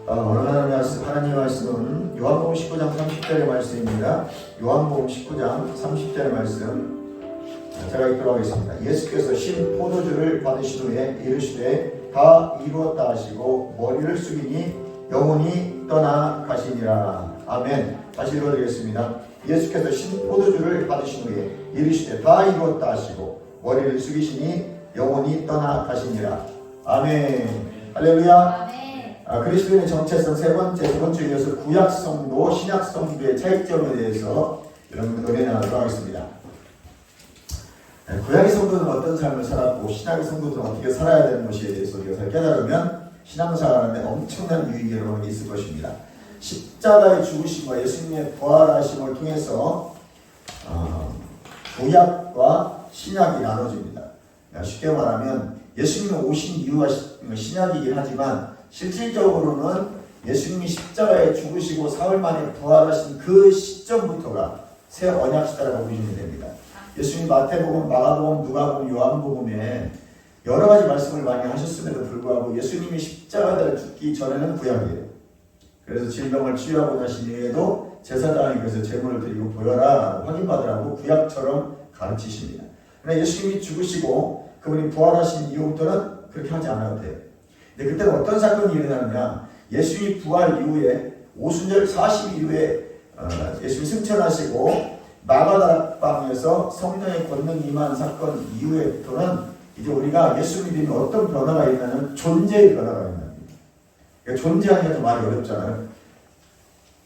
오늘 하나님의 말씀은 요한복음 19장 30절의 말씀입니다. 요한복음 19장 30절의 말씀 제가 읽도록 하겠습니다. 예수께서 신 포도주를 받으신 후에 이르시되 다 이루었다 하시고 머리를 숙이니 영혼이 떠나 가시니라. 아멘. 다시 읽어드리겠습니다. 예수께서 신 포도주를 받으신 후에 이르시되 다 이루었다 하시고 머리를 숙이시니 영혼이 떠나 가시니라. 아멘. 할렐루야. 그리스도인의 정체성 세 번째, 두 번째 이어서 구약 성도, 신약 성도의 차이점에 대해서 여러분들 논의 나누도록 하겠습니다. 구약의 성도는 어떤 삶을 살았고 신약의 성도들은 어떻게 살아야 되는 것에 대해서 우리가 잘 깨달으면 신앙생활하는데 엄청난 유익이 여러분에게 있을 것입니다. 십자가의 죽으심과 예수님의 부활하심을 통해서 구약과 신약이 나눠집니다. 쉽게 말하면 예수님이 오신 이유가 신약이긴 하지만 실질적으로는 예수님이 십자가에 죽으시고 사흘 만에 부활하신 그 시점부터가 새 언약 시대라고 보시면 됩니다. 예수님이 마태복음, 마가복음, 누가복음, 요한복음에 여러 가지 말씀을 많이 하셨음에도 불구하고 예수님이 십자가에 죽기 전에는 구약이에요. 그래서 질병을 치유하고 나신 이후에도 제사장이 그래서 제물을 드리고 보여라 확인받으라고 구약처럼 가르치십니다. 그러나 예수님이 죽으시고 그분이 부활하신 이후부터는 그렇게 하지 않아도 돼요. 근데 그때는 어떤 사건이 일어나느냐? 예수님이 부활 이후에 오순절 40일 이후에 예수님이 승천하시고 마가다락방에서 성령의 권능이 임한 사건 이후에부터는 이제 우리가 예수 믿으면 어떤 변화가 있냐면 존재의 변화가 일어납니다. 그러니까 존재하기가 좀 많이 어렵잖아요.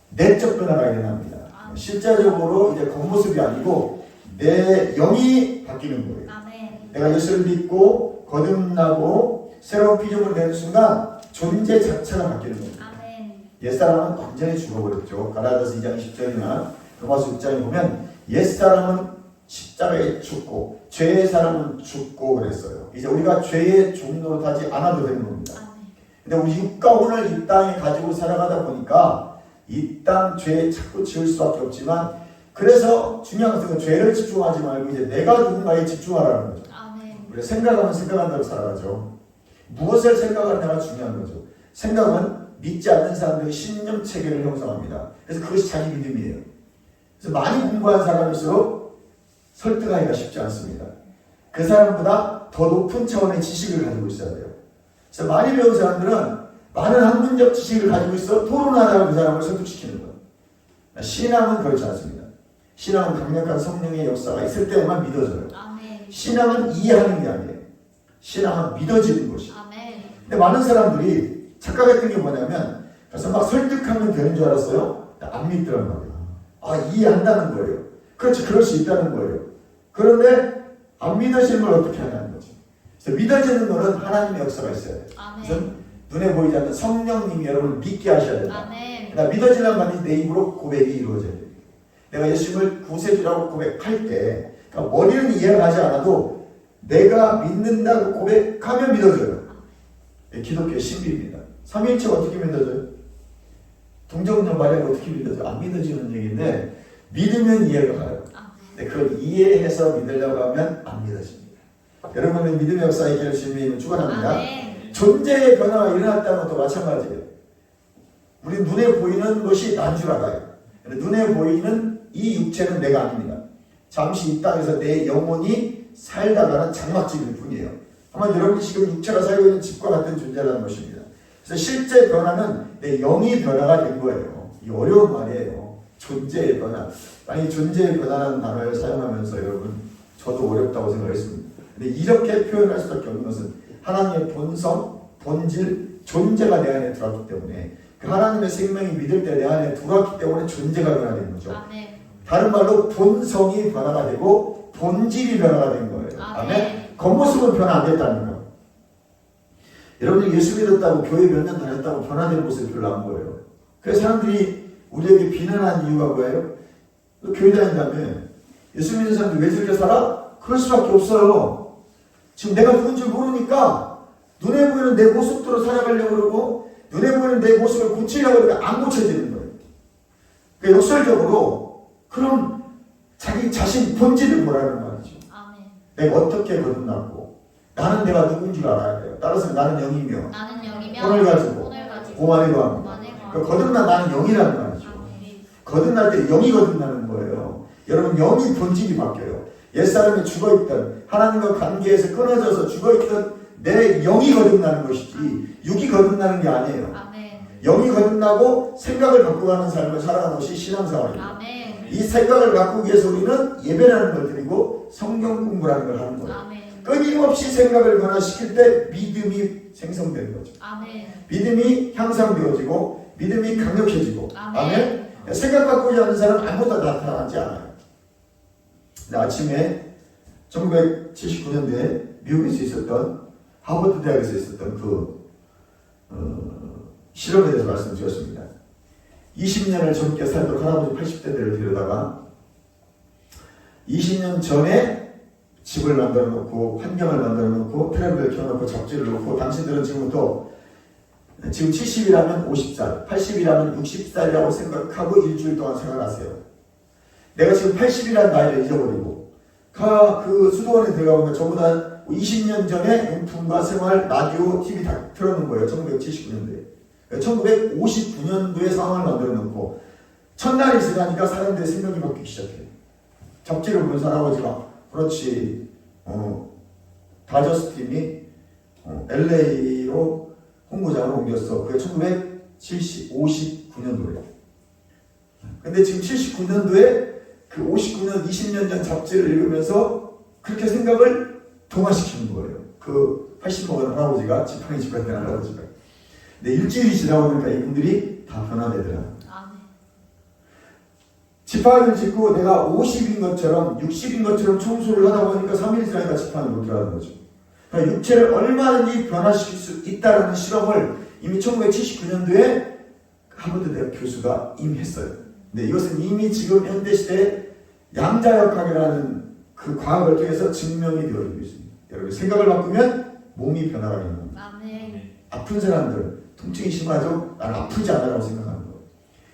내적 변화가 일어납니다. 실제적으로 이제 겉모습이 아니고 내 영이 바뀌는 거예요. 내가 예수를 믿고 거듭나고 새로운 피조물이 되는 순간 존재 자체가 바뀌는 겁니다. 옛사람은 완전히 죽어버렸죠. 갈라디아서 2장 10절이나 로마서 6장에 보면 옛사람은 십자가에 죽고 죄의 사람은 죽고 그랬어요. 이제 우리가 죄의 종노릇 하지 않아도 되는 겁니다. 근데 우리 육과 혼을 이 땅에 가지고 살아가다 보니까 이 땅 죄에 자꾸 지을 수밖에 없지만 그래서 중요한 것은 죄를 집중하지 말고 이제 내가 누군가에 집중하라는 거죠. 우리가 생각하면 생각한 대로 살아가죠. 무엇을 생각하느냐가 중요한 거죠. 생각은 믿지 않는 사람들의 신념 체계를 형성합니다. 그래서 그것이 자기 믿음이에요. 그래서 많이 공부한 사람일수록 설득하기가 쉽지 않습니다. 그 사람보다 더 높은 차원의 지식을 가지고 있어야 돼요. 그래서 많이 배운 사람들은 많은 학문적 지식을 가지고 있어 토론하다가 그 사람을 설득시키는 거예요. 신앙은 그렇지 않습니다. 신앙은 강력한 성령의 역사가 있을 때만 믿어져요. 신앙은 이해하는 게 아니에요. 신앙은 믿어지는 것이에요. 근데 많은 사람들이 착각했던 게 뭐냐면 그래서 막 설득하면 되는 줄 알았어요. 안 믿더란 말이에요. 이해한다는 거예요. 그렇지, 그럴 수 있다는 거예요. 그런데 안 믿어지는 걸 어떻게 하냐는 거죠. 그래서 믿어지는 거는 하나님의 역사가 있어야 돼요. 그래서 눈에 보이지 않는 성령님이 여러분을 믿게 하셔야 된다. 그러니까 믿어지려면 반드시 내 입으로 고백이 이루어져야 돼요. 내가 예수님을 구세주라고 고백할 때 그러니까 머리는 이해하지 않아도 내가 믿는다고 고백하면 믿어져요. 기독교의 신비입니다. 삼위일체가 어떻게 믿어져요? 동정녀 마리아가 어떻게 믿어져요? 안 믿어지는 얘기인데 믿으면 이해가 가요. 근데 그걸 이해해서 믿으려고 하면 안 믿어집니다. 여러분의 믿음의 역사에 있기를 주님의 축원합니다. 존재의 변화가 일어났다는 것도 마찬가지예요. 우리 눈에 보이는 것이 난 줄 알아요. 눈에 보이는 이 육체는 내가 아닙니다. 잠시 이 땅에서 내 영혼이 살다가는 장막집일 뿐이에요. 아마 여러분이 지금 육체가 살고 있는 집과 같은 존재라는 것입니다. 그래서 실제 변화는 내 영이 변화가 된 거예요. 이 어려운 말이에요. 존재의 변화. 아니 존재의 변화라는 단어를 사용하면서 여러분 저도 어렵다고 생각했습니다. 근데 이렇게 표현할 수밖에 없는 것은 하나님의 본성, 본질, 존재가 내 안에 들어왔기 때문에 그 하나님의 생명이 믿을 때 내 안에 들어왔기 때문에 존재가 변화되는 거죠. 다른 말로 본성이 변화가 되고 본질이 변화가 된 거예요. 아멘. 겉모습은 변화 안 됐다는 거예요. 여러분이 예수 믿었다고 교회 몇 년 다녔다고 변화된 모습이 별로 안 보여요. 그래서 사람들이 우리에게 비난하는 이유가 뭐예요? 너 교회 다닌다며 예수 믿는 사람들이 왜 저렇게 살아? 그럴 수밖에 없어요. 지금 내가 누군지 모르니까 눈에 보이는 내 모습대로 살아가려고 그러고 눈에 보이는 내 모습을 고치려고 그러면 안 고쳐지는 거예요. 그러니까 역설적으로 그럼 자기 자신 본질을 뭐라는 말이죠. 내가 어떻게 거듭났고 나는 내가 누군지 알아야 돼요. 따라서 나는 영이며 혼을 가지고 오만에 거합니다. 거듭나 나는 영이라는 말이죠. 거듭날 때 영이 거듭나는 거예요. 여러분 영이 본질이 바뀌어요. 옛사람이 죽어있던 하나님과 관계에서 끊어져서 죽어있던 내 영이 거듭나는 것이지 육이 거듭나는 게 아니에요. 영이 거듭나고 생각을 바꾸어가는 삶을 살아가는 것이 신앙생활입니다. 이 생각을 바꾸기 위해서 우리는 예배라는 걸 드리고 성경 공부라는 걸 하는 거예요. 끊임없이 생각을 변화시킬 때 믿음이 생성되는 거죠. 믿음이 향상되어지고 믿음이 강력해지고 아멘. 생각 바꾸지 않는 사람은 아무것도 나타나지 않아요. 아침에 1979년도에 미국에서 있었던 하버드 대학에서 있었던 실험에 대해서 말씀드렸습니다. 20년을 젊게 살도록 할아버지 80대들을 데려다가 20년 전에 집을 만들어 놓고 환경을 만들어 놓고 테레비를 켜놓고 잡지를 놓고 당신들은 지금부터 지금 70이라면 50살, 80이라면 60살이라고 생각하고 일주일 동안 생활하세요. 내가 지금 80이라는 나이를 잊어버리고 그 수도원에 들어가보면 전부 다 20년 전에 용품과 생활, 라디오, TV 다 틀어놓은 거예요. 1979년도에. 1959년도에 상황을 만들어 놓고 첫날이 지나니까 사람들의 생각이 바뀌기 시작해요. 잡지를 보면서 할아버지가 그렇지 다저스 팀이 LA로 홍보장을 옮겼어. 그게 1959년도예요. 근데 지금 79년도에 그 59년 20년 전 잡지를 읽으면서 그렇게 생각을 동화시키는 거예요. 그 80 먹은 할아버지가 지팡이 짚고 있는 할아버지가. 근데 일주일이 지나고 보니까 이분들이 다 변화되더라고요. 지팡이를 짚고 내가 50인 것처럼 60인 것처럼 청소를 하다 보니까 3일 지나니까 지팡이를 못 들어가는 거죠. 그러니까 육체를 얼마든지 변화시킬 수 있다는 실험을 이미 1979년도에 하버드 대학 교수가 이미 했어요. 근데 이것은 이미 지금 현대시대에 양자역학이라는 그 과학을 통해서 증명이 되어지고 있습니다. 여러분 생각을 바꾸면 몸이 변화가 있는 겁니다. 아픈 사람들 통증이 심하죠? 나는 아프지 않아라고 생각하는 거예요.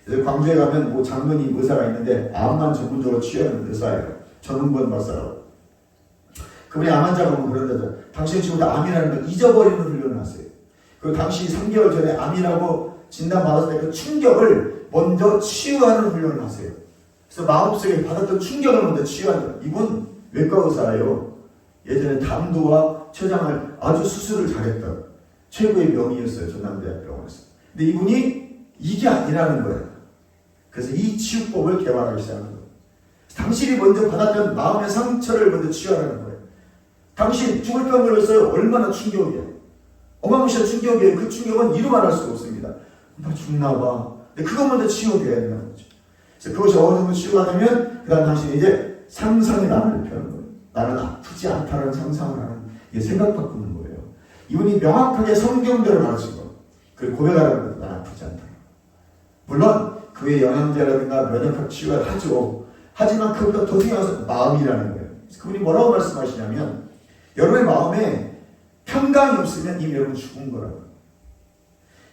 그래서 광주에 가면 뭐 장로님 의사가 있는데 암만 전문적으로 치료하는 의사예요. 전문본 박사라고. 그분이 암 환자가 오면 그런다죠. 당신이 지금 다 암이라는 걸 잊어버리는 훈련을 하세요. 그리고 당시 3개월 전에 암이라고 진단받았을 때 그 충격을 먼저 치유하는 훈련을 하세요. 그래서 마음속에 받았던 충격을 먼저 치유하는. 이분 외과 의사예요. 예전에 담도와 췌장을 아주 수술을 잘했던 최고의 명의였어요. 전남대학병원에서. 근데 이분이 이게 아니라는 거예요. 그래서 이 치유법을 개발하기 시작한 거예요. 당신이 먼저 받았던 마음의 상처를 먼저 치유하라는 거예요. 당신 죽을 병 걸렸어요. 얼마나 충격이에요. 어마무시한 충격이에요. 그 충격은 이루 말할 수가 없습니다. 나 죽나 봐. 근데 그거 먼저 치유돼야 된다는 거죠. 그래서 그것이 어느 정도 치유가 되면 그 다음 당신이 이제 상상의 나를 펴는 거예요. 나는 아프지 않다는 상상을 하는 생각 바꾸는 거예요. 이분이 명확하게 성경대로 가르친 거예요. 그리고 고백하라는 거예요. 난 아프지 않다. 물론 그 외에 영양제라든가 면역학 치유를 하죠. 하지만 그보다 더 중요한 것은 마음이라는 거예요. 그분이 뭐라고 말씀하시냐면 여러분의 마음에 평강이 없으면 이미 여러분 죽은 거라고.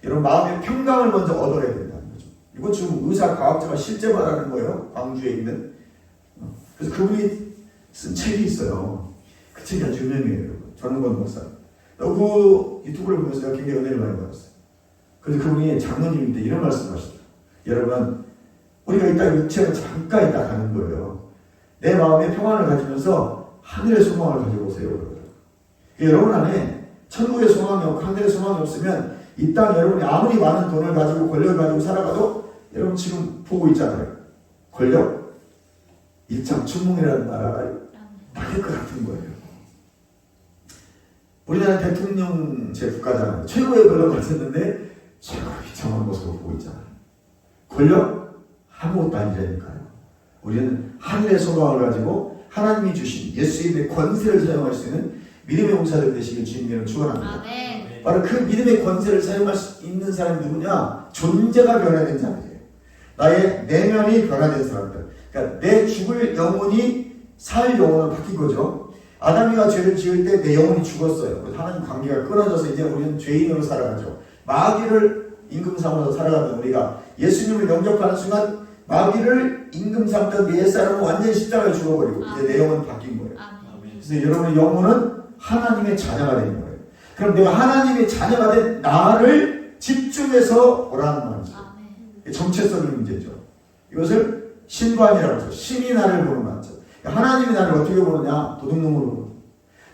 여러분 마음의 평강을 먼저 얻어야 된다는 거죠. 이건 지금 의사 과학자가 실제 말하는 거예요. 광주에 있는. 그래서 그분이 쓴 책이 있어요. 그 책이 아주 유명해요. 전은권 목사. 그 유튜브를 보면서 내가 굉장히 은혜를 많이 받았어요. 그래서 그분이 장로님인데 이런 말씀을 하시더라고요. 여러분 우리가 이따 육체는 잠깐 있다 가는 거예요. 내 마음에 평안을 가지면서 하늘의 소망을 가지고 오세요. 그러더라고요. 여러분 안에 천국의 소망이 없고 하늘의 소망이 없으면 이 땅 여러분이 아무리 많은 돈을 가지고 권력을 가지고 살아가도 여러분 지금 보고 있잖아요. 권력? 일장춘몽이라는 나라가 나쁠 것 같은 거예요. 우리나라 대통령 제 국가잖아요. 최고의 권력을 가졌는데 최고의 비참한 모습을 보고 있잖아요. 권력? 아무것도 아니라니까요. 우리는 하늘의 소망을 가지고 하나님이 주신 예수님의 권세를 사용할 수 있는 믿음의 용사들 되시길 주님을 축원합니다. 바로 그 믿음의 권세를 사용할 수 있는 사람이 누구냐? 존재가 변화된 자들이에요. 나의 내면이 변화된 사람들. 그러니까 내 죽을 영혼이 살 영혼으로 바뀐 거죠. 아담이가 죄를 지을 때 내 영혼이 죽었어요. 하나님 관계가 끊어져서 이제 우리는 죄인으로 살아가죠. 마귀를 임금 삼아서 살아가던 우리가 예수님을 영접하는 순간 마귀를 임금 삼던 옛사람은 완전히 십자가에 죽어버리고 이제 내 영혼은 바뀐 거예요. 그래서 여러분의 영혼은 하나님의 자녀가 된 거예요. 그럼 내가 하나님의 자녀가 된 나를 집중해서 보라는 말이죠. 아멘. 정체성의 문제죠. 이것을 신관이라고 해서 신이 나를 보는 관점. 하나님이 나를 어떻게 보느냐? 도둑놈으로 보는.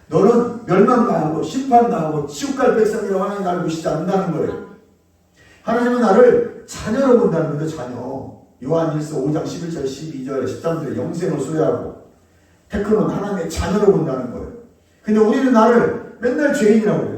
너는 멸망당하고 심판당하고 지옥갈 백성이라고 하나님 나를 보시지 않는다는 거예요. 하나님은 나를 자녀로 본다는 거죠. 자녀. 요한일서 5장 11절 12절 13절에 영생을 소유하고 테크노는 하나님의 자녀로 본다는 거예요. 근데 우리는 나를 맨날 죄인이라고 해요.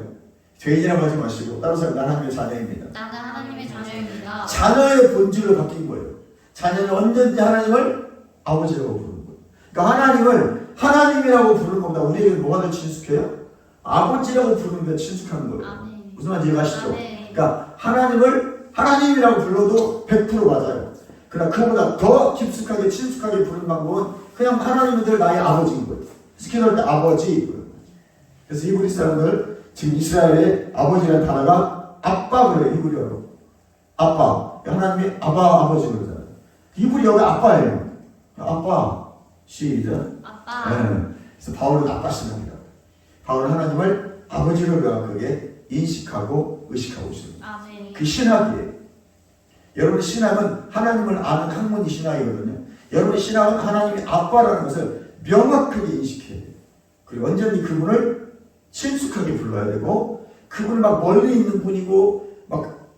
죄인이라고 하지 마시고 다른 사람 나는 하나님의 자녀입니다. 나는 하나님의 자녀입니다. 자녀의 본질로 바뀐 거예요. 자녀는 언제든지 하나님을 아버지라고 부르는 거예요. 그러니까 하나님을 하나님이라고 부르는 것보다 우리에게 뭐가 더 친숙해요? 아버지라고 부르는 게 친숙한 거예요. 아멘. 무슨 말인지 이해가시죠? 아멘. 그러니까 하나님을 하나님이라고 불러도 100% 맞아요. 그러나 그보다 더 깊숙하게 친숙하게 부르는 방법은 그냥 하나님은 늘 나의 아버지인 거예요. 스키널 때 아버지. 그래서 히브리 사람들 지금 이스라엘의 아버지라는 단어가 아빠 그래요. 히브리어로. 아빠. 하나님이 아버지 그러잖아요. 히브리어가 아빠예요. 아빠. 시작. 아빠. 네. 그래서 바울은 아빠 신앙이라고. 바울은 하나님을 아버지로 명확하게 인식하고 의식하고 있습니다. 아멘. 그 신학이에요. 여러분의 신학은 하나님을 아는 학문이 신학이거든요. 여러분의 신학은 하나님이 아빠라는 것을 명확하게 인식해야 돼요. 그리고 언제든지 그분을 친숙하게 불러야 되고 그분은 막 멀리 있는 분이고 막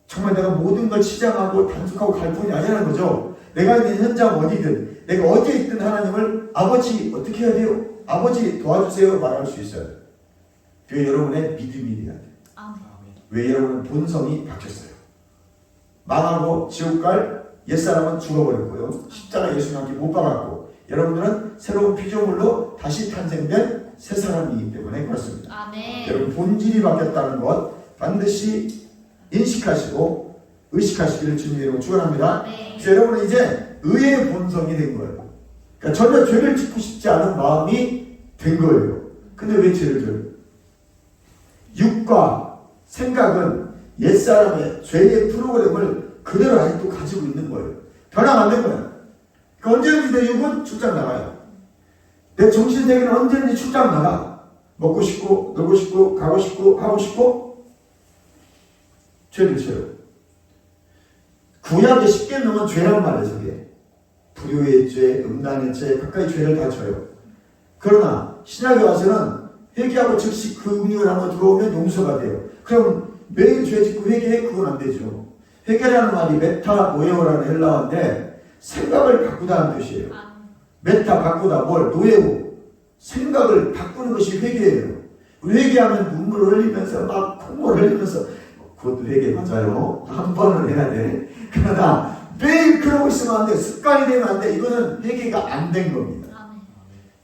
정말 내가 모든 걸 치장하고 단속하고 갈 분이 아니라는 거죠. 내가 있는 현장 어디든 내가 어디에 있든 하나님을 아버지 어떻게 해야 돼요? 아버지 도와주세요 말할 수 있어요. 그게 여러분의 믿음이 돼야 돼요. 아멘. 왜 여러분은 본성이 바뀌었어요. 망하고 지옥 갈 옛사람은 죽어버렸고요. 십자가 예수님 함께 못 박았고 여러분들은 새로운 피조물로 다시 탄생된 새 사람이기 때문에 그렇습니다. 아멘. 여러분 본질이 바뀌었다는 것 반드시 인식하시고 의식하시기를 주님의 이름으로 축원합니다. 아멘. 그래서 여러분은 이제 의의 본성이 된 거예요. 그러니까 전혀 죄를 짓고 싶지 않은 마음이 된 거예요. 근데 왜 죄를 져요? 육과 생각은 옛사람의 죄의 프로그램을 그대로 아직도 가지고 있는 거예요. 변화가 안 된 거예요. 그러니까 언제든지 내 육은 출장 나가요. 내 정신세계는 언제든지 출장 나가. 먹고 싶고 놀고 싶고 가고 싶고 하고 싶고 죄를 져요. 구약의 10계명은 죄란 말이에요. 저게. 불효의 죄, 음란의 죄, 가까이 죄를 다 져요. 그러나 신약에 와서는 회개하고 즉시 그 음식을 한번 들어오면 용서가 돼요. 그럼 매일 죄 짓고 회개해? 그건 안 되죠. 회개라는 말이 메타노에오라는 헬라어인데 생각을 바꾸다는 뜻이에요. 메타 바꾸다 뭘? 노에오. 생각을 바꾸는 것이 회개예요. 회개하면 눈물을 흘리면서 막 콧물을 흘리면서 그것도 회개 맞아요. 한 번은 해야 돼. 그러나 매일 그러고 있으면 안 돼. 습관이 되면 안 돼. 이거는 회개가 안 된 겁니다.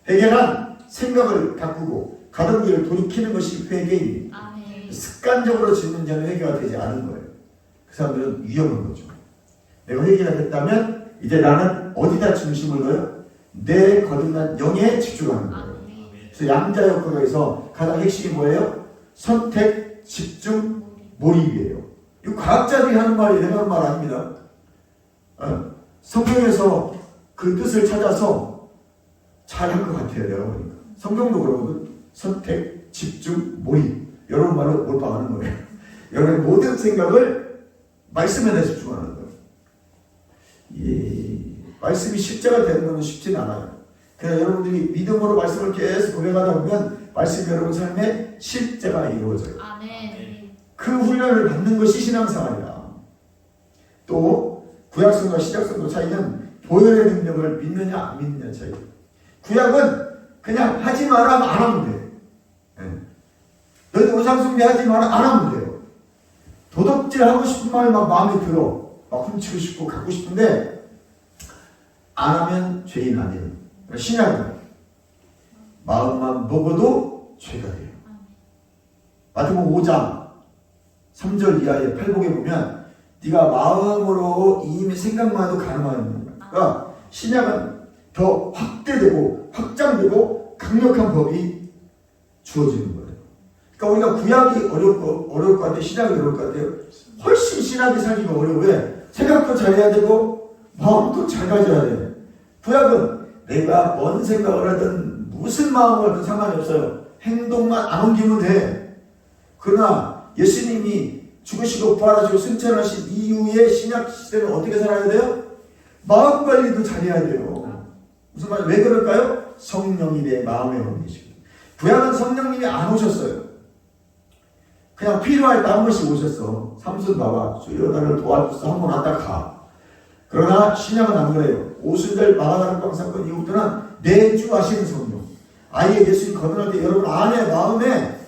회개란 생각을 바꾸고 가던 길을 돌이키는 것이 회개입니다. 아멘. 습관적으로 짓는 자는 회개가 되지 않은 거예요. 그 사람들은 위험한 거죠. 내가 회개가 됐다면 이제 나는 어디다 중심을 둬요? 내 거듭난 영에 집중하는 거예요. 그래서 양자역학에서 가장 핵심이 뭐예요? 선택, 집중, 몰입이에요. 이 과학자들이 하는 말이 내가 하는 말 아닙니다. 성경에서 그 뜻을 찾아서 잘 한 것 같아요. 내가 보니까. 성경도 그러거든. 선택, 집중, 몰입. 여러분 말로 몰빵하는 거예요. 여러분의 모든 생각을 말씀에 집중하는 거예요. 말씀이 실제가 되는 것은 쉽지는 않아요. 그냥 여러분들이 믿음으로 말씀을 계속 고백하다 보면 말씀이 여러분 삶에 실제가 이루어져요. 아멘. 그 훈련을 받는 것이 신앙생활이다. 또 구약성과 신약성도 차이는 보혈의 능력을 믿느냐 안 믿느냐 차이. 구약은 그냥 하지 마라 안 하면 돼. 너희 우상숭배 하지 마라 안 하면 돼요. 도덕질 하고 싶은 마음이 막 마음에 들어. 막 훔치고 싶고 갖고 싶은데 안 하면 죄인 아니에요. 신약은 마음만 먹어도 죄가 돼요. 마태복음 5장 3절 이하의 팔복에 보면 네가 마음으로 이미 생각만 해도 가늠하는 거야. 그러니까 신약은 더 확대되고 확장되고 강력한 법이 주어지는 거예요. 그러니까 우리가 구약이 어려울 것 같아요. 신약이 어려울 것 같아요. 훨씬 신약이 살기가 어려워. 왜? 생각도 잘해야 되고 마음도 잘 가져야 돼. 구약은 내가 뭔 생각을 하든 무슨 마음을 하든 상관이 없어요. 행동만 안 옮기면 돼. 그러나 예수님이 죽으시고 부활하시고 승천하신 이후에 신약 시대는 어떻게 살아야 돼요? 마음 관리도 잘해야 돼요. 무슨 말이에요? 왜 그럴까요? 성령이 내 마음에 오시고. 구약은 성령님이 안 오셨어요. 그냥 필요할 때 한 번씩 오셨어. 삼손 봐봐. 주여 나를 도와주소. 한 번 왔다 가. 그러나 신약은 안 그래요. 오순절 마가다락 광 사건 이후부터는 내주 하시는 성령. 아예 예수님 거듭날 때 여러분 안에 마음에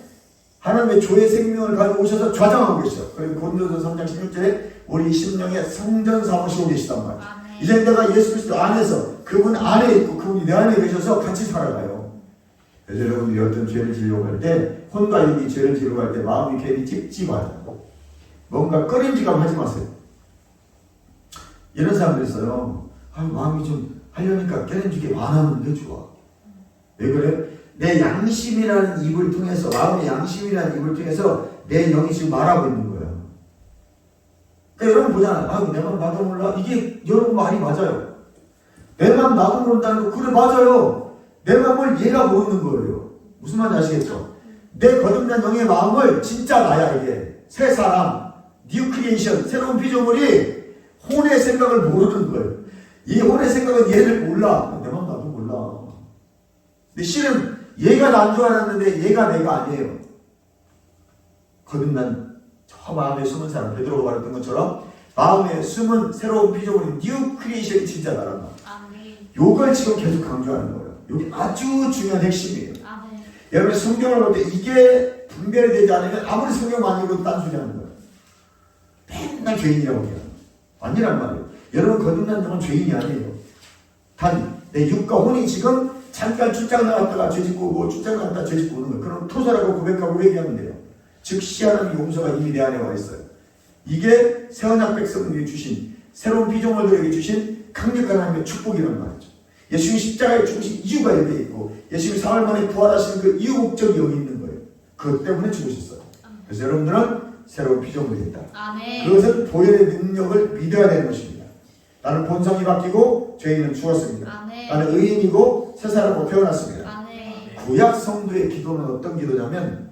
하나님의 조의 생명을 가지고 오셔서 좌장하고 계셔. 그리고 고린도서 3장 16절에 우리 심령에 성전 삼으시고 계시단 말이에요. 이제 내가 예수 그리스도 안에서 그분 안에 있고 그분이 내 안에 계셔서 같이 살아가요. 그래서 여러분들이 어떤 죄를 지려고 할 때 혼과 육이 죄를 지려고 할 때 마음이 괜히 찝찝하다. 뭔가 꺼림직감 하지 마세요. 이런 사람들 있어요. 마음이 좀 하려니까 깨름지게 완하는 게 좋아. 왜 그래? 내 양심이라는 입을 통해서 마음의 양심이라는 입을 통해서 내 영이 지금 말하고 있는 거예요. 그러니까 여러분 보잖아요. 내 맘 나도 몰라. 이게 여러분 말이 맞아요. 내 맘 나도 모른다는 거 그래 맞아요. 내 마음을 얘가 모르는 거예요. 무슨 말인지 아시겠죠? 내 거듭난 영의 마음을 진짜 나야 이게. 새 사람, 뉴 크리에이션, 새로운 피조물이 혼의 생각을 모르는 거예요. 이 혼의 생각은 얘를 몰라. 내 맘 나도 몰라. 근데 실은 얘가 난 줄 알았는데 얘가 내가 아니에요. 거듭난 저 마음에 숨은 사람, 베드로가 말했던 것처럼 마음에 숨은 새로운 피조물인 뉴 크리에이션이 진짜 나란다. 요걸 지금 계속 강조하는 거예요. 이게 아주 중요한 핵심이에요. 여러분 성경을 볼 때 이게 분별이 되지 않으면 아무리 성경 많이 읽어도 딴소리 하는 거예요. 맨날 죄인이라고 해요. 아니란 말이에요. 여러분 거듭난 영은 죄인이 아니에요. 단 내 육과 혼이 지금 잠깐 출장 나갔다가 죄 짓고 오고 출장 나갔다가 죄 짓고 오는 거예요. 그럼 토설하고 고백하고 회개하면 돼요. 즉시 하나님의 용서가 이미 내 안에 와 있어요. 이게 새 언약 백성들에게 주신 새로운 피조물들에게 주신 강력한 하나님의 축복이라는 말이죠. 예수님이 십자가에 죽으신 이유가 여기에 있고 예수님이 사흘 만에 부활하신 그 이유 목적이 여기 있는 거예요. 그것 때문에 죽으셨어요. 그래서 여러분들은 새로운 피조물이 있다. 그것은 보혈의 능력을 믿어야 되는 것입니다. 나는 본성이 바뀌고 죄인은 죽었습니다. 나는 의인이고 새 사람으로 태어났습니다. 구약 성도의 기도는 어떤 기도냐면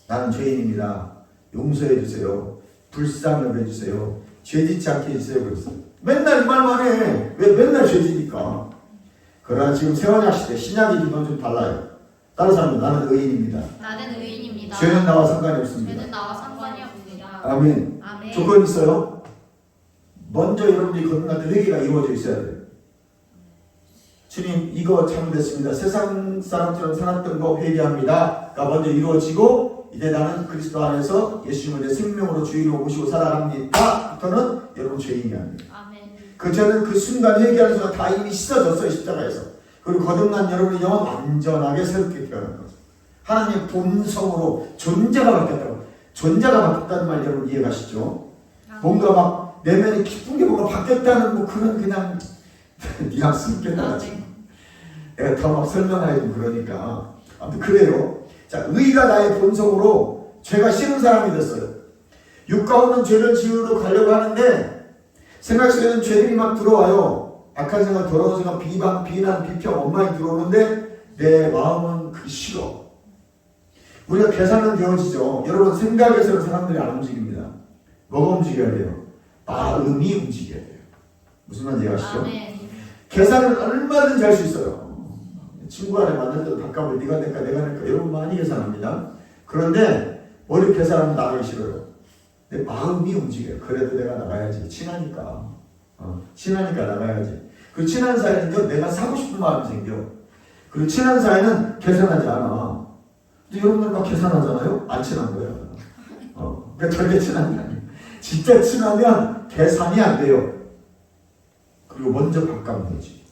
나는 죄인입니다. 용서해 주세요. 불쌍히 여겨주세요. 죄짓지 않게 해주세요. 그랬어요. 맨날 이 말만 해. 왜 맨날 죄지니까. 그러나 지금 새언약 시대 신약의 기도는 좀 달라요. 다른 사람은 나는 의인입니다. 나는 의인입니다. 죄는 나와 상관이 없습니다. 죄는 나와 상관이 없습니다. 아멘. 조건이 있어요. 먼저 여러분들이 거듭날 때 회개가 이루어져 있어야 돼요. 주님 이거 잘못했습니다. 세상 사람처럼 살았던 거 회개합니다가 먼저 이루어지고 이제 나는 그리스도 안에서 예수님을 내 생명으로 주인으로 모시고 살아갑니다. 부터는 여러분 죄인이 아니에요. 그 죄는 그 순간 회개하는 순간 다 이미 씻어졌어요. 십자가에서. 그리고 거듭난 여러분의 영은 완전하게 새롭게 태어난 거죠. 하나님의 본성으로 존재가 바뀌었다고. 존재가 바뀌었다는 말 여러분 이해가시죠? 뭔가 막 내면이 기쁜 게 뭔가 바뀌었다는 뭐 그런 그냥 뉘앙스럽게 나가지. 내가 더 막 설명하기 좀 그러니까. 아무튼 그래요. 자, 의가 나의 본성으로 죄가 싫은 사람이 됐어요. 육과 없는 죄를 지으러 가려고 하는데 생각 속에는 죄들이 막 들어와요. 악한 생각, 더러운 생각, 비방, 비난, 비평, 원망이 들어오는데 내 마음은 그게 싫어. 우리가 계산은 되어지죠. 여러분 생각에서는 사람들이 안 움직입니다. 뭐가 움직여야 돼요? 마음이 움직여야 돼요. 무슨 말인지 아시죠? 계산은 얼마든지 할 수 있어요. 친구 안에 만날 때도 밥값을 네가 낼까 내가 낼까 여러분 많이 계산합니다. 그런데 머리 계산하면 나가기 싫어요. 내 마음이 움직여요. 그래도 내가 나가야지. 친하니까. 친하니까 나가야지. 그 친한 사이는 내가 사고 싶은 마음이 생겨. 그리고 친한 사이는 계산하지 않아. 근데 여러분들 막 계산하잖아요? 안 친한 거예요. 그러니까 절대 친한 게 아니에요. 진짜 친하면 계산이 안 돼요. 그리고 먼저 바꾸면 되지.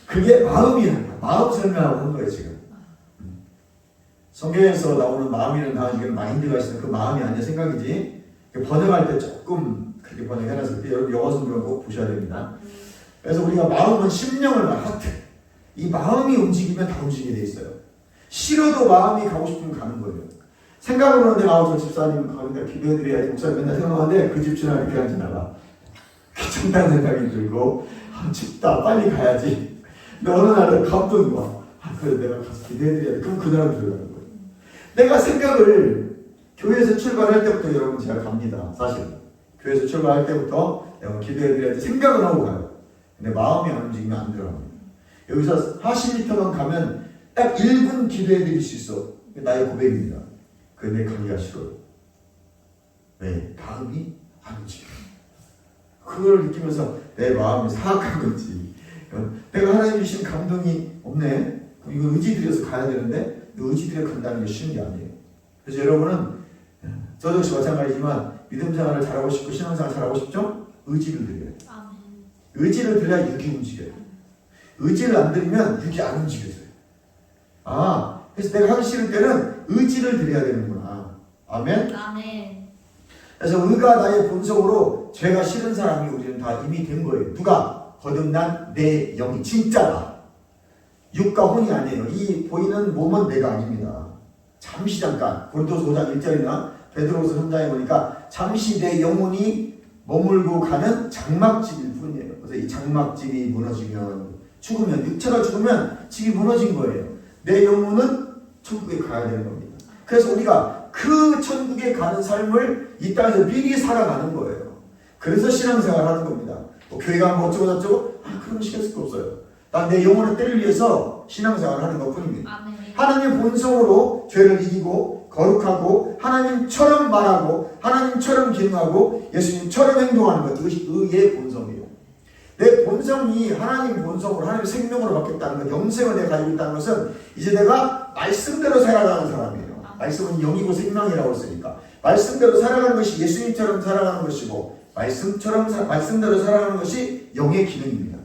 그게 마음이란 거야. 마음 설명하고 하는 거예요, 지금. 성경에서 나오는 마음이라는 단어는 마인드가 있으면 그 마음이 아니야 생각이지. 번역할 때 조금 그렇게 번역해놨을 때 여러분 영어 성경을 꼭 보셔야 됩니다. 그래서 우리가 마음은 심령을 말 하트. 이 마음이 움직이면 다 움직이게 돼 있어요. 싫어도 마음이 가고 싶으면 가는 거예요. 생각으로는 내가 저 집사님 가는데 기도해드려야지 목사님 맨날 생각하는데 그 집 지나가 그냥 지나가. 귀찮다는 생각이 들고 춥다 빨리 가야지. 근데 어느 날은 감동이 와. 그래 내가 가서 기도해드려야 돼. 그럼 그날은 들어가는 거예요. 내가 생각을 교회에서 출발할 때부터 여러분 제가 갑니다. 사실 교회에서 출발할 때부터 기도해드려야지 생각은 하고 가요. 근데 마음이 안 움직이면 안 들어갑니다. 여기서 40m만 가면 딱 1분 기도해드릴 수 있어. 나의 고백입니다. 근데 가기가 싫어요. 왜? 마음이 안 움직여요. 그걸 느끼면서 내 마음이 사악한 거지. 내가 하나님 주신 감동이 없네. 이거 의지 들여서 가야 되는데 의지 들여 간다는 게 쉬운 게 아니에요. 그래서 여러분은 저도 역시 마찬가지지만 믿음 생활을 잘하고 싶고 신앙생활 잘하고 싶죠? 의지를 들여야 돼요. 의지를 들여야 육이 움직여요. 의지를 안 들이면 육이 안 움직여져요. 그래서 내가 하기 싫을 때는 의지를 들여야 되는구나. 아멘? 아멘. 그래서 의가 나의 본성으로 죄가 싫은 사람이 우리는 다 이미 된 거예요. 누가? 거듭난 내 영이 진짜가. 육과 혼이 아니에요. 이 보이는 몸은 내가 아닙니다. 잠시 잠깐 고린도서 5장 1절이나 베드로서 3장에 보니까 잠시 내 영혼이 머물고 가는 장막집일 뿐이에요. 그래서 이 장막집이 무너지면 죽으면 육체가 죽으면 집이 무너진 거예요. 내 영혼은 천국에 가야 되는 겁니다. 그래서 우리가 그 천국에 가는 삶을 이 땅에서 미리 살아가는 거예요. 그래서 신앙생활 하는 겁니다. 교회 가면 어쩌고 저쩌고 그런 거 신경 쓸 거 없어요. 난 내 영혼의 때를 위해서 신앙생활 하는 것 뿐입니다. 아멘. 하나님의 본성으로 죄를 이기고 거룩하고 하나님처럼 말하고 하나님처럼 기능하고 예수님처럼 행동하는 것, 이것이 의의 본성이에요. 내 본성이 하나님 본성으로 하나님의 생명으로 바뀌었다는 것, 영생을 내가 가지고 있다는 것은 이제 내가 말씀대로 살아가는 사람이에요. 말씀은 영이고 생명이라고 했으니까 말씀대로 살아가는 것이 예수님처럼 살아가는 것이고 말씀대로 살아가는 것이 영의 기능입니다.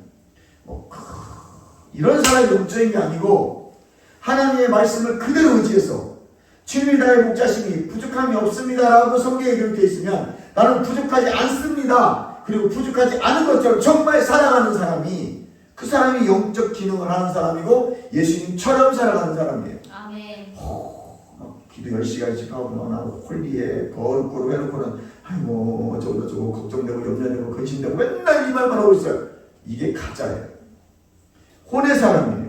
이런 사람이 영적인 게 아니고 하나님의 말씀을 그대로 의지해서 주님이 나의 목자심이 부족함이 없습니다라고 성경에 기록되어 있으면 나는 부족하지 않습니다. 그리고 부족하지 않은 것처럼 정말 살아가는 사람이 그 사람이 영적 기능을 하는 사람이고 예수님처럼 살아가는 사람이에요. 아멘. 기도 10시간씩 하고 나는 홀리에 거룩고로 해놓고는 저거 걱정되고 염려되고 근심되고 맨날 이 말만 하고 있어요. 이게 가짜예요. 혼의 사람이에요.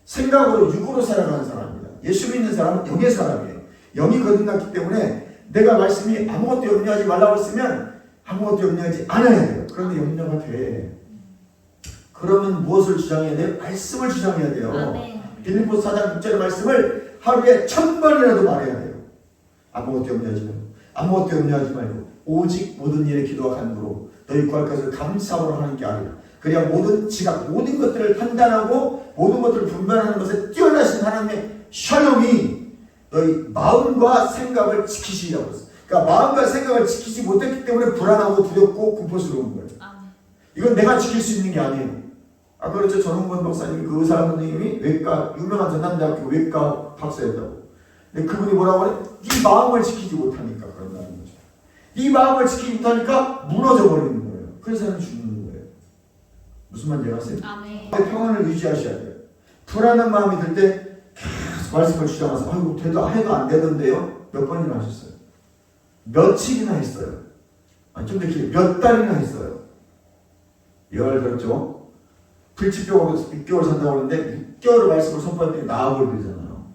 생각으로 육으로 살아가는 사람입니다. 예수 믿는 사람은 영의 사람이에요. 영이 거듭났기 때문에 내가 말씀이 아무것도 염려하지 말라고 했으면 아무것도 염려하지 않아야 돼요. 그런데 염려가 돼. 그러면 무엇을 주장해야 돼요? 말씀을 주장해야 돼요. 아멘. 빌립보서 4장 6절의 말씀을 하루에 1000번이라도 말해야 돼요. 아무것도 염려하지 말고 아무것도 염려하지 말고 오직 모든 일에 기도와 간구로 너희 구할 것을 감사함으로 하나님께 아뢰라. 그래야 모든 지각, 모든 것들을 판단하고 모든 것들을 분별하는 것에 뛰어나신 하나님의 샬롬이 너희 마음과 생각을 지키시라고 했어요. 그러니까 마음과 생각을 지키지 못했기 때문에 불안하고 두렵고 공포스러운 거예요. 이건 내가 지킬 수 있는 게 아니에요. 그렇죠. 전홍건 박사님, 그 의사 선생님이 외과, 유명한 전남대학교 외과 박사였다고. 근데 그분이 뭐라고 하래? 네 마음을 지키지 못하니까 그런다는 거죠. 네 마음을 지키지 못하니까 무너져 버리는 거예요. 그래서 사람이 죽는 거예요. 무슨 말인지 아세요? 아멘. 평안을 유지하셔야 돼요. 불안한 마음이 들 때 계속 말씀을 주장해서 해도 안 되던데요? 몇 번이나 하셨어요? 며칠이나 했어요? 좀 더 길게 몇 달이나 했어요? 열 들었죠? 불치병으로 6개월 산다고 하는데 6개월을 말씀을 선포했더니 나아버리잖아요.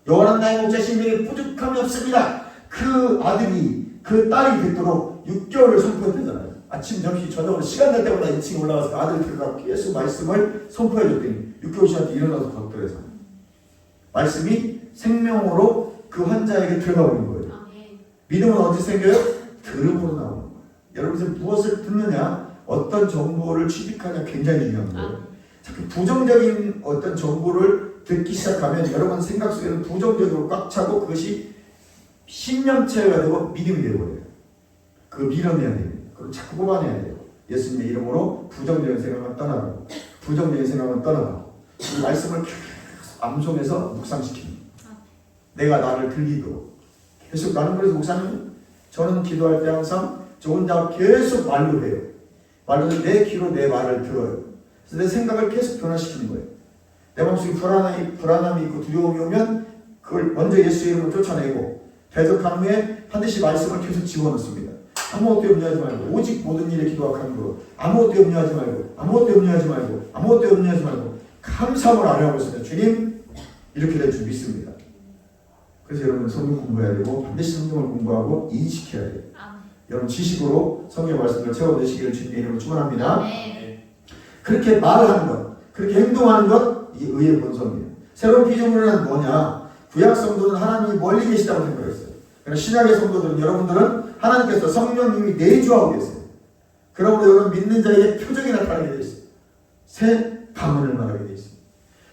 여호와는 나의 목자신에게 부족함이 없습니다. 그 아들이 그 딸이 됐도록 6개월을 선포했잖아요. 아침, 점심, 저녁으로 시간 날 때마다 2층에 올라가서 아들이 들어가고 계속 말씀을 선포해줬더니 6개월 지나서 일어나서 걷더래서 말씀이 생명으로 그 환자에게 들어가 버린 거예요. 믿음은 어떻게 생겨요? 들음으로 나오는 거예요. 여러분 무엇을 듣느냐, 어떤 정보를 취득하냐 굉장히 중요한 거예요. 자꾸 부정적인 어떤 정보를 듣기 시작하면 여러분 생각 속에는 부정적으로 꽉 차고 그것이 신념체가 되고 믿음이 되어버려요. 그 밀어내야 됩니다. 그걸 자꾸 뽑아내야 돼요. 예수님의 이름으로 부정적인 생각은 떠나가고 부정적인 생각은 떠나가고 이 말씀을 계속 암송해서 묵상시키는 거예요. 내가 나를 들리도록 계속. 나는 그래서 목사님, 저는 기도할 때 항상 저 혼자 계속 말로 해요. 말로 내 귀로 내 말을 들어요. 그래서 내 생각을 계속 변화시키는 거예요. 내 마음속에 불안함이 있고 두려움이 오면 그걸 먼저 예수의 이름으로 쫓아내고 대적한 후에 반드시 말씀을 계속 집어넣습니다. 아무것도 염려하지 말고 오직 모든 일에 기도와 간구로 아무것도 염려하지 말고 아무것도 염려하지 말고 아무것도 염려하지 말고 감사함을 아뢰하고 있습니다. 주님, 이렇게 될 줄 믿습니다. 그래서 여러분 성경 공부해야 되고 반드시 성경을 공부하고 인식해야 돼요. 아멘. 여러분 지식으로 성경 말씀을 채워내시기를 주님의 이름으로 축원합니다. 아멘. 그렇게 말하는 것, 그렇게 행동하는 것, 이 의의 본성이에요. 새로운 피조물은 뭐냐? 구약 성도는 하나님이 멀리 계시다고 생각했어요. 그러나 신약의 성도들은 여러분들은 하나님께서 성령님이 내주하고 계세요. 그러므로 여러분 믿는 자에게 표적이 나타나게 되어 있어요. 새 가문을 말하게 되어 있어요.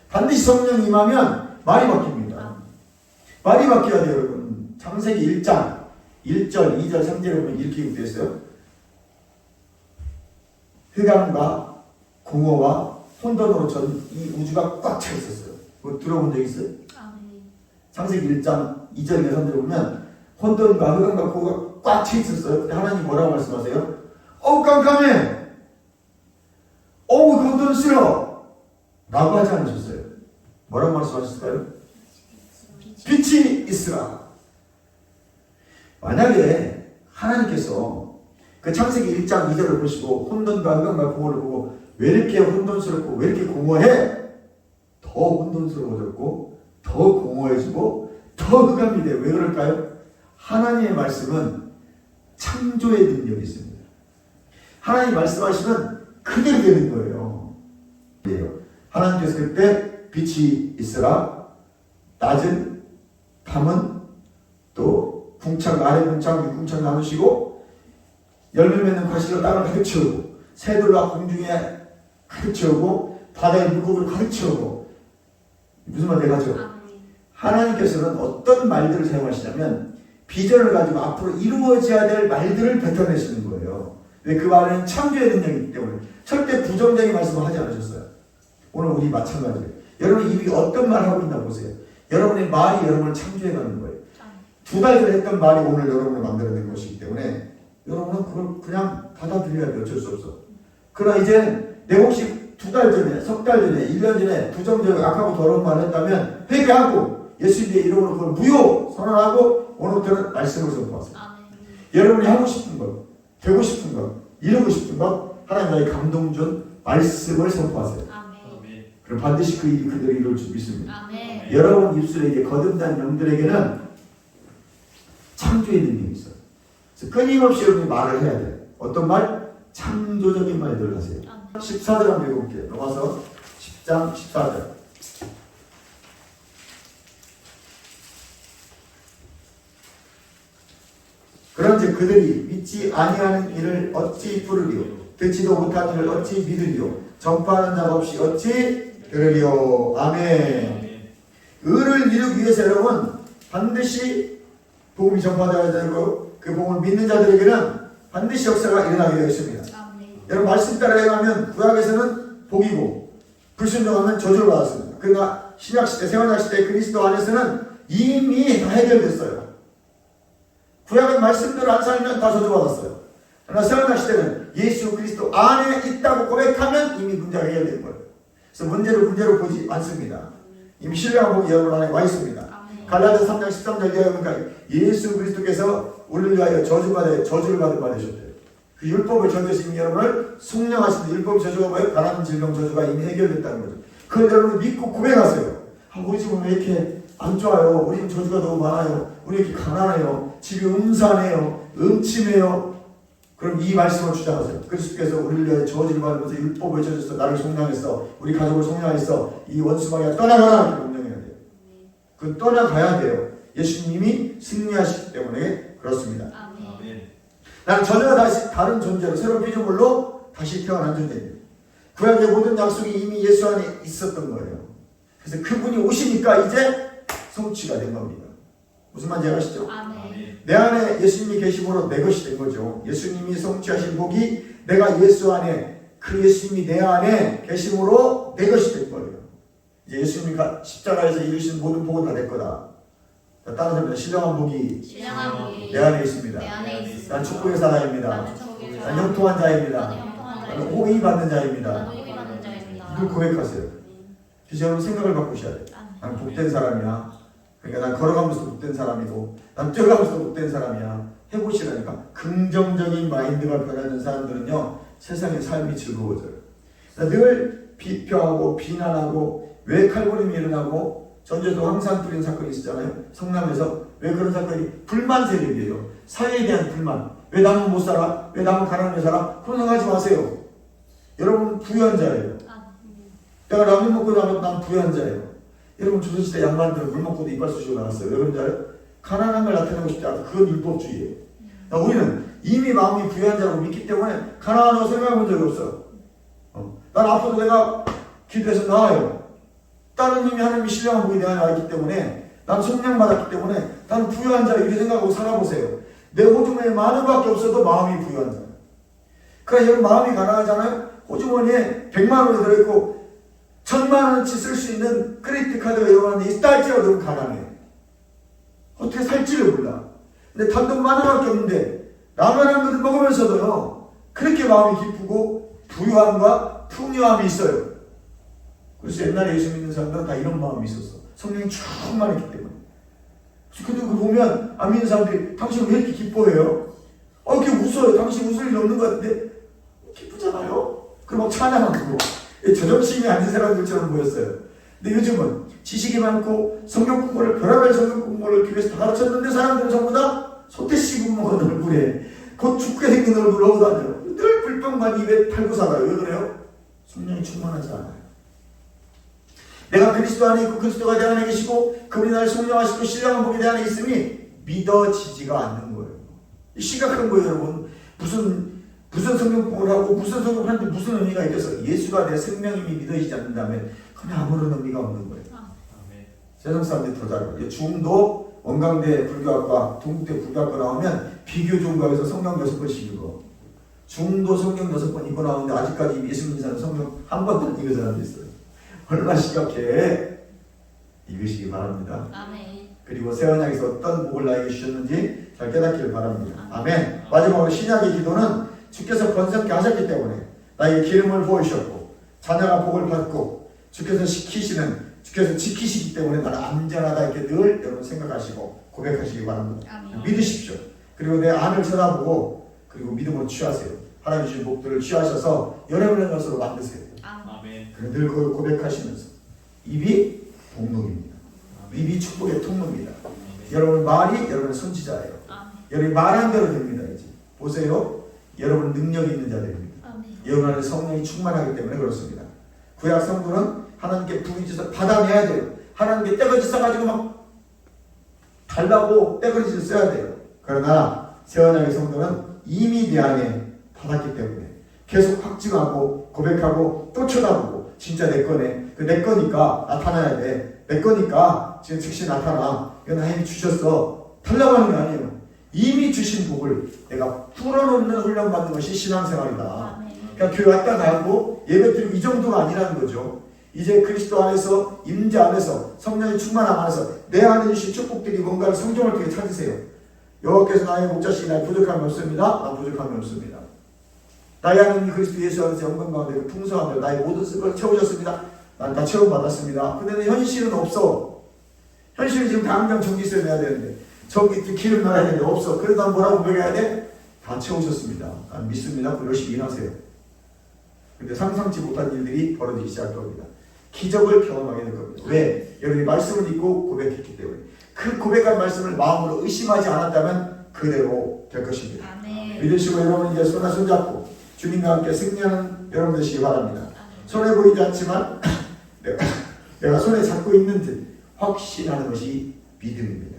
반드시 성령 임하면 말이 바뀝니다. 말이 바뀌어야 돼요, 여러분. 창세기 1장 1절, 2절, 3절에 보면 이렇게 기록되어 있어요. 흑암과 공허와 혼돈으로 전 이 우주가 꽉 차 있었어요. 그거 들어본 적 있어요? 아멘. 창세기 1장 2절에 3절에 보면 혼돈과 흑암과 공허가 꽉 차 있었어요. 근데 하나님 뭐라고 말씀하세요? 어우 깜깜해! 어우 그 혼돈 싫어! 라고 하지 않으셨어요. 뭐라고 말씀하셨을까요? 빛이 있으라. 만약에 하나님께서 그 창세기 1장 2절을 보시고 혼돈과 흑암과 공허를 보고 왜 이렇게 혼돈스럽고 왜 이렇게 공허해? 더 혼돈스러워졌고 더 공허해지고 더 흑암이 돼요. 왜 그럴까요? 하나님의 말씀은 창조의 능력이 있습니다. 하나님 말씀하시면 그대로 되는 거예요. 하나님께서 그때 빛이 있으라, 낮은 밤은 또 궁창 아래 궁창 윗궁창 나누시고 열매 맺는 과실로 땅을 가득 채우고 새들과 공중에 가득 채우고 바다의 물고기를 가득 채우고 무슨 말 되가죠? 하나님께서는 어떤 말들을 사용하시냐면 비전을 가지고 앞으로 이루어져야 될 말들을 뱉어내시는 거예요. 근데 그 말은 창조의 능력이기 때문에 절대 부정적인 말씀을 하지 않으셨어요. 오늘 우리 마찬가지예요. 여러분 입이 어떤 말을 하고 있나 보세요. 여러분의 말이 여러분을 창조해가는 거예요. 2달 전에 했던 말이 오늘 여러분을 만들어낸 것이기 때문에 여러분은 그걸 그냥 받아들여야 돼요. 어쩔 수 없어. 그러나 이제 내 혹시 2달 전에, 석 달 전에, 1년 전에 부정적 악하고 더러운 말을 했다면 회개하고 예수님의 이름으로 그걸 무효 선언하고 오늘부터는 말씀을 선포하세요. 여러분이 하고 싶은 것, 되고 싶은 것, 이루고 싶은 것 하나님 나의 감동 준 말씀을 선포하세요. 그럼 반드시 그 일이 그대로 이룰 줄 믿습니다. 여러분 입술에게 거듭난 영들에게는 창조의 능력이 있어요. 그래서 끊임없이 여러분이 말을 해야 돼요. 어떤 말? 창조적인 말들을 하세요. 14절 한번 읽어볼게요. 로마서 10장 14절. 그런즉 그들이 믿지 아니하는 일을 어찌 부르리요? 듣지도 못한 일을 어찌 믿으리요? 전파하는 자가 없이 어찌 들으리요? 아멘. 의를 이루기 위해서 여러분 반드시 복음이 전파되어야 되고 그 복음을 믿는 자들에게는 반드시 역사가 일어나게 되어 있습니다. 여러분 말씀 따라 행하면 구약에서는 복이고 불순종하면 저주를 받았습니다. 그러나 신약시대 새언약시대 그리스도 안에서는 이미 다 해결됐어요. 구약은 말씀대로 안 살면 다 저주받았어요. 그러나 새언약시대는 예수 그리스도 안에 있다고 고백하면 이미 문제가 해결된 거예요. 그래서 문제로 보지 않습니다. 이미 신뢰한 복이 여러분 안에 와 있습니다. 갈라디아 3장 13절 보니까 예수 그리스도께서 우리를 위하여 저주를 받으셨대요. 그 율법을 저주하신 여러분을 숙령하신 율법 저주가 뭐예요? 가난 질병 저주가 이미 해결됐다는 거죠. 그걸 여러분 믿고 고백하세요. 우리 집은 왜 이렇게 안 좋아요? 우리 집 저주가 너무 많아요. 우리 이렇게 가난해요. 집이 음산해요. 음침해요. 그럼 이 말씀을 주장하세요. 그리스도께서 우리를 위하여 저주를 받으면서 율법을 저주했어. 나를 속량했어. 우리 가족을 속량했어. 이 원수마귀가 떠나가라. 이렇게 명령해야 돼요. 그 떠나가야 돼요. 예수님이 승리하시기 때문에 그렇습니다. 나는 전혀 다른 존재로 새로운 피조물로 다시 태어난 존재입니다. 구약의 모든 약속이 이미 예수 안에 있었던 거예요. 그래서 그분이 오시니까 이제 성취가 된 겁니다. 무슨 말인지 아시죠? 내 안에 예수님이 계심으로 내 것이 된 거죠. 예수님이 성취하신 복이 내가 예수 안에 그 예수님이 내 안에 계심으로 내 것이 된 거예요. 이제 예수님이 십자가에서 이루신 모든 복은 다 내 거다. 다른 사람들 신령한 복이 내 안에 있습니다. 난 축복의 사람입니다. 난 형통한 자입니다. 나는 호의 받는 자입니다. 이걸 고백하세요. 그래서 여러분 생각을 바꾸셔야 돼요. 난 복된 사람이야. 그러니까 난 걸어가면서 복된 사람이고 난 뛰어가면서 복된 사람이야. 해보시라니까. 긍정적인 마인드가 변하는 사람들은요 세상의 삶이 즐거워져요. 늘 비평하고 비난하고 왜 칼부림이 일어나고 전주에도 황산 뚫린 사건이 있었잖아요. 성남에서. 왜 그런 사건이? 불만 세력이에요. 사회에 대한 불만. 왜 나는 못 살아? 왜 나는 가난하게 살아? 그런 생각 하지 마세요. 여러분 부유한 자예요. 내가 라면 먹고 나면 난 부유한 자예요. 여러분 조선시대 양반들은 물 먹고도 이빨 쑤시고 나갔어요. 왜 그런지 알아요? 가난한 걸 나타내고 싶지 않아. 그건 율법주의예요. 우리는 이미 마음이 부유한 자라고 믿기 때문에 가난하다고 생각해 본 적이 없어. 난 아파도 내가 기도해서 나아요. 다른 이미 하나님이 신령한 복이 내 안에 와있기 때문에 난 성령 받았기 때문에 나는 부유한 자 이렇게 생각하고 살아보세요. 내 호주머니에 만 원밖에 없어도 마음이 부유한 자. 그러니까 여러분 마음이 가난하잖아요. 호주머니에 100만 원이 들어있고 1000만 원어치 쓸 수 있는 크레디트 카드가 여러분한테 있다 할지라도 너무 가난해. 어떻게 살지를 몰라. 근데 단돈 만 원밖에 없는데 라면 한 그릇 먹으면서도요 그렇게 마음이 기쁘고 부유함과 풍요함이 있어요. 그래서 옛날에 예수 믿는 사람들은 다 이런 마음이 있었어. 성령이 충만했기 때문에. 근데 그거 보면 안 믿는 사람들이 당신 왜 이렇게 기뻐해요? 이렇게 웃어요. 당신 웃을 일 없는 것 같은데 기쁘잖아요. 그럼 막 찬양하고 저정신이 아닌 사람들처럼 보였어요. 근데 요즘은 지식이 많고 성경 공부를 별의별 성경 공부를 교회에서 다 가르쳤는데 사람들은 전부 다 소태씨 먹은 얼굴에 곧 죽게 생긴 얼굴을 하고 다녀요. 늘 불평만 입에 달고 살아요. 왜 그래요? 성령이 충만하지 않아요. 내가 그리스도 안에 있고 그리스도가 내 안에 계시고 그분이 나를 성령하시고 신령한 복이 내 안에 있음이 믿어지지가 않는 거예요. 심각한 거예요, 여러분. 무슨 성경 공부를 하고 무슨 성경을 하는데 무슨 의미가 있겠어? 예수가 내 생명임이 믿어지지 않는다면 그냥 아무런 의미가 없는 거예요. 세상 사람들이 더 잘해요. 중도 원광대 불교학과 동국대 불교학과 나오면 비교 종각에서 성경 6번씩 읽어. 중도 성경 6번 읽고 나오는데 아직까지 예수 믿는 사람 성경 한 번도 안 읽은 사람도 있어요. 얼마나 심각해. 읽으시기 바랍니다. 아멘. 그리고 새 언약에서 어떤 복을 나에게 주셨는지 잘 깨닫기를 바랍니다. 아멘. 마지막으로 신약의 기도는 주께서 번성케 하셨기 때문에 나에게 기름을 부으셨고 자녀가 복을 받고 주께서 지키시기 때문에 나는 안전하다 이렇게 늘 여러분 생각하시고 고백하시기 바랍니다. 아멘. 믿으십시오. 그리고 내 안을 쳐다보고 그리고 믿음으로 취하세요. 하나님 주신 복들을 취하셔서 여러분의 것으로 만드세요. 아멘. 늘 그걸 고백하시면서 입이 복록입니다. 입이 축복의 통로입니다. 여러분 말이 여러분의 선지자예요. 여러분이 말한 대로 됩니다. 이제 보세요. 여러분 능력이 있는 자들입니다. 여러분 안에 성령이 충만하기 때문에 그렇습니다. 구약 성도는 하나님께 부르짖어서 받아내야 돼요. 하나님께 떼거지 써가지고 막 달라고 떼거지를 써야 돼요. 그러나 새 언약의 성도는 이미 내 안에 받았기 때문에 계속 확증하고 고백하고 또 쳐다보고 진짜 내 거네. 내 거니까 나타나야 돼. 내 거니까 지금 즉시 나타나. 이건 하나님이 주셨어. 달라고 하는 게 아니에요. 이미 주신 복을 내가 풀어놓는 훈련 받는 것이 신앙생활이다. 그러니까 교회 왔다 가고 예배 드리고 이 정도가 아니라는 거죠. 이제 그리스도 안에서 임재 안에서 성령의 충만함 안에서 내 안에 주신 축복들이 뭔가를 성경을 통해 찾으세요. 여호와께서 나의 목자시니 나의 부족함이 없습니다. 난 부족함이 없습니다. 나의 하나님 그리스도 예수 안에서 영광 가운데 그 풍성함으로 나의 모든 것을 채우셨습니다. 난 다 채움받았습니다. 근데 현실은 없어. 현실은 지금 당장 전기세 내야 되는데 전기 기름 나야 되는데 없어. 그래도 난 뭐라고 고백해야 돼? 다 채우셨습니다. 난 믿습니다. 열심히 일하세요. 근데 상상치 못한 일들이 벌어지기 시작할 겁니다. 기적을 경험하게 될 겁니다. 왜? 여러분이 말씀을 읽고 고백했기 때문에. 그 고백한 말씀을 마음으로 의심하지 않았다면 그대로 될 것입니다. 아멘. 믿으시고 여러분 이제 손에 손잡고 주님과 함께 승리하는 여러분 되시기 바랍니다. 손에 보이지 않지만 내가 손에 잡고 있는 듯 확신하는 것이 믿음입니다.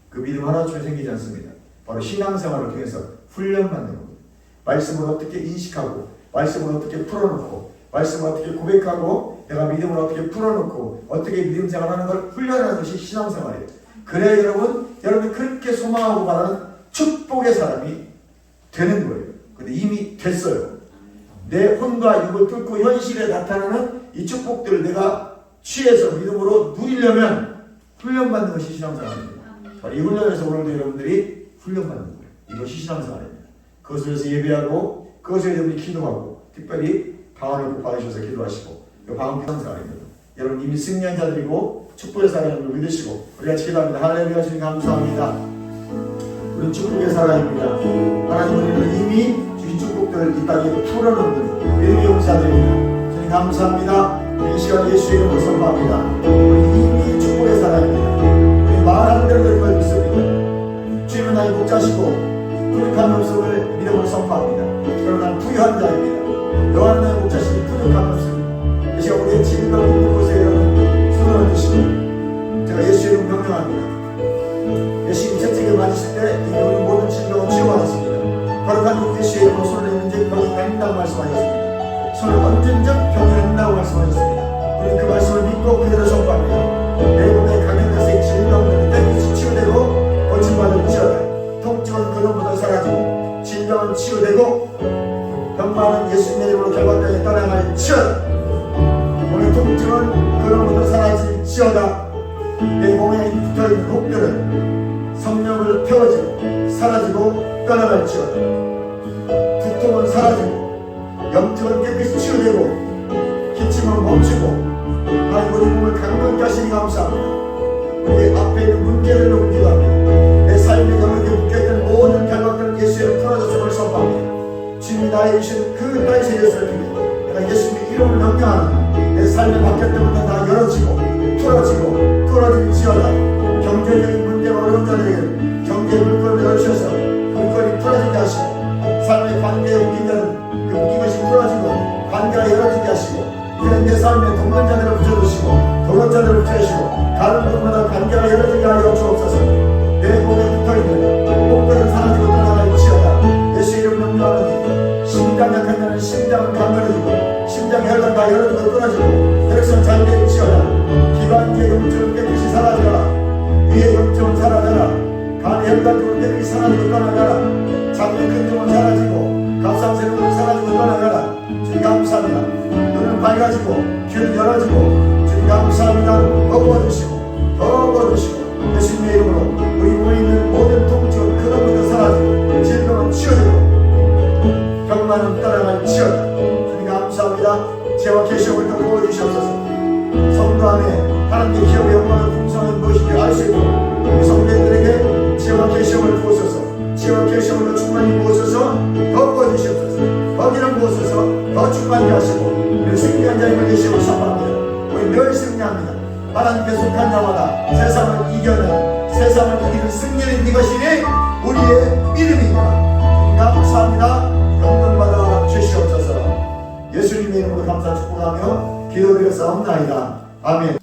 그 믿음 하나쯤에 생기지 않습니다. 바로 신앙생활을 통해서 훈련받는 겁니다. 말씀을 어떻게 인식하고 말씀을 어떻게 풀어놓고 말씀을 어떻게 고백하고 내가 믿음을 어떻게 풀어놓고 어떻게 믿음 생활하는 걸 훈련하는 것이 신앙생활이에요. 그래야 여러분이 그렇게 소망하고 바라는 축복의 사람이 되는 거예요. 근데 이미 됐어요. 내 혼과 육을 뚫고 현실에 나타나는 이 축복들을 내가 취해서 믿음으로 누리려면 훈련받는 것이 신앙생활입니다. 바로 이 훈련에서 오늘도 여러분들이 훈련받는 거예요. 이것이 신앙생활입니다. 그것을 위해서 예배하고 그것을 위해서 여러분이 기도하고 특별히 방언을 꼭 받으셔서 기도하시고 그 방언 신앙생활입니다. 여러분 이미 승리한 자들이고 축복의 사람을 믿으시고 우리가 기도합니다. 할렐루야 주님 감사합니다. 우리는 축복의 사람입니다. 하나님 우리는 이미 주신 축복들을 이 땅에 풀어놓는 믿음의 용사들입니다. 주님 감사합니다. 이 시간 예수의 이름으로 선포합니다. 우리 이미 이 축복의 사랑입니다. 우리 말하는 대로 되는 걸 믿습니다. 주님은 나의 목자시고 부족한 없음을 믿음으로 선포합니다. 그러나 난 부유한 자입니다. 여호와는 나의 목자시니 부족한 없습니다. 이 시간 우리의 질병 있는 곳에 여러분 손을 얹으시고 제가 예수의 이름 명령합니다. 예수님 채찍에 맞으실 때 우리 모든 질병은 치유받았습니다. 거룩한 예수의 이름으로 손을 얹은 병이 낫는다고 말씀하셨습니다. 손을 얹은 즉 병이 낫는다고 말씀하셨습니다. 우리는 그 말씀을 믿고 그대로 선포합니다. 내 몸에 감염돼서 질병은 깨끗이 치유되고 고침받을지어다. 통증은 그놈보다 사라지고 질병은 치유되고 병마는 예수님의 이름으로 결박당에 떠나갈지어다. 오늘 통증은 그놈보다 사라질지어다. 내 몸에 붙어있는 혹들은 성령을 태워지고 사라지고 떠나갈지어다. 두통은 사라지고 염증은 깨끗이 치유되고 기침은 멈추고 하나님 우리 몸을 강건케 하시니 감사합니다. 우리 앞에 있는 문제를 옮기고 합니다. 내 삶에 여러분께 묶여있던 모든 결박들은 예수의 풀어졌음을 선포합니다. 주님이 나의 주신 그 나의 예수를 통해 내가 예수님의 이름을 명령하는 내 삶의 바뀌었던 문제 다 열어지고 풀어지고 뚫어질지어다. 경제적인 문제가 어려운 자들에게 경제 물건을 열주셔서 물건이 풀어지게 하시고 삶의 관계에 묶이는 그 묶인 것이 풀어지고 관계가 열어지게 하시고 이런 내 삶에 동반자들을 붙여주시고 도전자들을 붙여주시고 다른 분마다 관계가 열어지게 하여 주옵소서. 내 몸에 붙어있는 목들은 사라지고 떠나갈지어다. 예수 이름 명령하노니 심장 약한 자는 심장은 강건해지고 심장의 혈관 다 열어지고 끊어지고 혈액선 잘 될지어다. 기관지의 염증은 깨끗이 사라져라. 위의 염증은 사라져라. 간의 혈관들은 깨끗이 사라지고 떠나가라. 장의 근육은 사라지고 갑상선은 사라지고 떠나가라. 주님 감사합니다. 눈은 밝아지고 귀는 열어지고 주님 감사합니다. 덮어주시고 덮어주시고 예수님의 이름으로 우리 몸에 있는 모든 통증은 그로부터 사라지고 질병은 치유되고 병만은 떠나갈지어다. 주님 감사합니다. 죄와 계시록을 더 보여주시옵소서. 성도 안에 하나님의 기업의 영광을 풍성한 무엇인지 알 수 있고 우리 성도들에게 죄와 계시록을 부으소서. 죄와 계시록으로 충만히 부으소서. 더 부어주시옵소서. 거기는 부으소서. 더 충만히 하시고 우리 승리한 자임을 예수로 선포합니다. 우리 늘 승리합니다. 하나님께 속한 자마다 세상을 이겨내는 세상을 이기는 승리는 이것이니 우리의 믿음입니다. 감사합니다. 영광받아 주시옵소서. 예수님의 이름으로 감사 축복하며 기도드렸사옵나이다. 아멘.